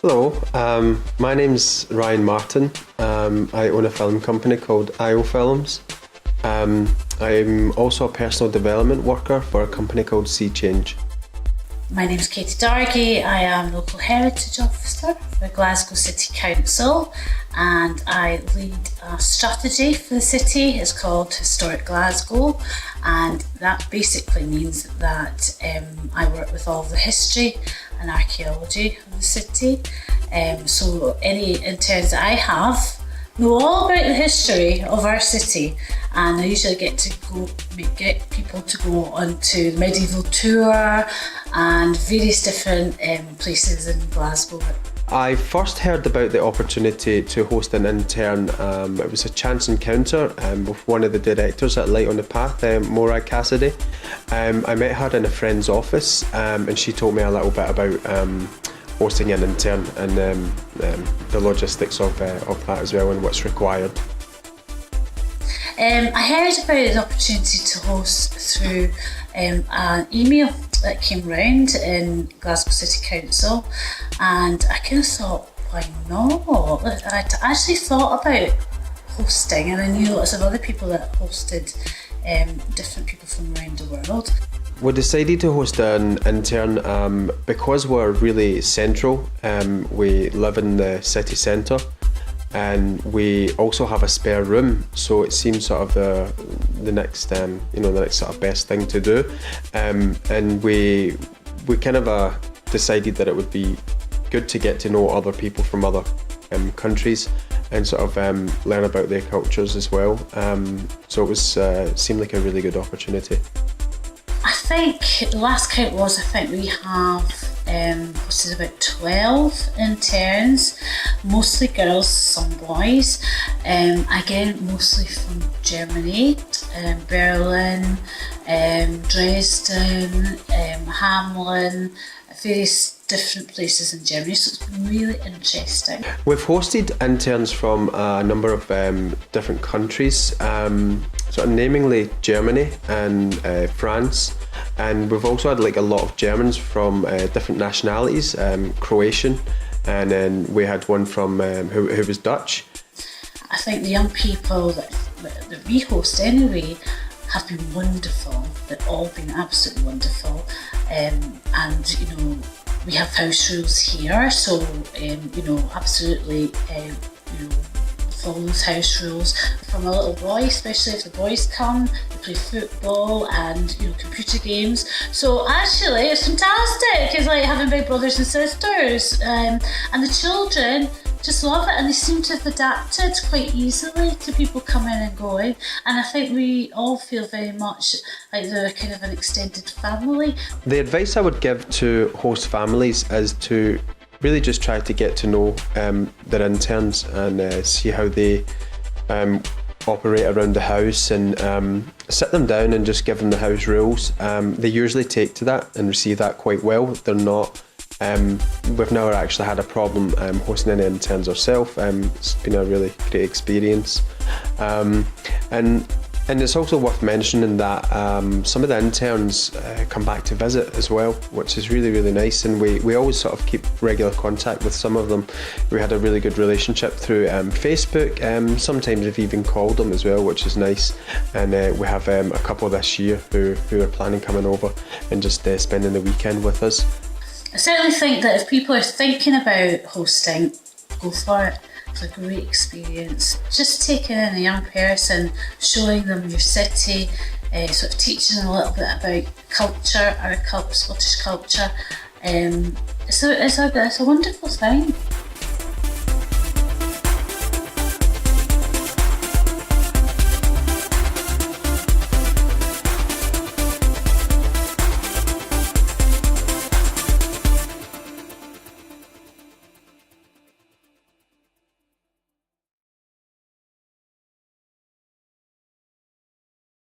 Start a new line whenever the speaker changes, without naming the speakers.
Hello, my name's Ryan Martin. I own a film company called IO Films. I'm also a personal development worker for a company called Sea Change.
My name is Katie Dargey. I am Local Heritage Officer for Glasgow City Council and I lead a strategy for the city. It's called Historic Glasgow, and that basically means that I work with all the history and archaeology of the city. So any interns that I have know all about the history of our city, and I usually get people to go onto the medieval tour and various different places in Glasgow.
I first heard about the opportunity to host an intern. It was a chance encounter with one of the directors at Light on the Path, Morag Cassidy. I met her in a friend's office and she told me a little bit about hosting an intern and the logistics of that as well and what's required.
I heard about the opportunity to host through an email that came round in Glasgow City Council, and I kind of thought, why not? I actually thought about hosting, and I knew lots of other people that hosted different people from around the world.
We decided to host an intern because we're really central. We live in the city centre and we also have a spare room, so it seems sort of the next the next sort of best thing to do. And we kind of decided that it would be good to get to know other people from other countries and sort of learn about their cultures as well. So it was seemed like a really good opportunity.
I think the last count was, I think we have hosted about 12 interns, mostly girls, some boys, again mostly from Germany, Berlin, Dresden, Hamelin, various different places in Germany, so it's been really interesting.
We've hosted interns from a number of different countries, sort of namely Germany and France, and we've also had like a lot of Germans from different nationalities, Croatian, and then we had one from who was Dutch.
I think the young people that we host anyway have been wonderful. They've all been absolutely wonderful, and you know, we have house rules here, so you know, absolutely you know, follow those house rules. From a little boy, especially if the boys come, they play football and, you know, computer games. So actually it's fantastic. It's like having big brothers and sisters, and the children just love it, and they seem to have adapted quite easily to people coming and going, and I think we all feel very much like they're kind of an extended family.
The advice I would give to host families is to really just try to get to know their interns and see how they operate around the house, and sit them down and just give them the house rules. They usually take to that and receive that quite well. They're not we've never actually had a problem hosting any interns ourselves. It's been a really great experience, and it's also worth mentioning that some of the interns come back to visit as well, which is really, really nice, and we always sort of keep regular contact with some of them. We had a really good relationship through Facebook. Sometimes we've even called them as well, which is nice, and we have a couple this year who are planning coming over and just spending the weekend with us.
I certainly think that if people are thinking about hosting, go for it. It's a great experience. Just taking in a young person, showing them your city, sort of teaching them a little bit about culture, our Scottish culture. It's a wonderful thing.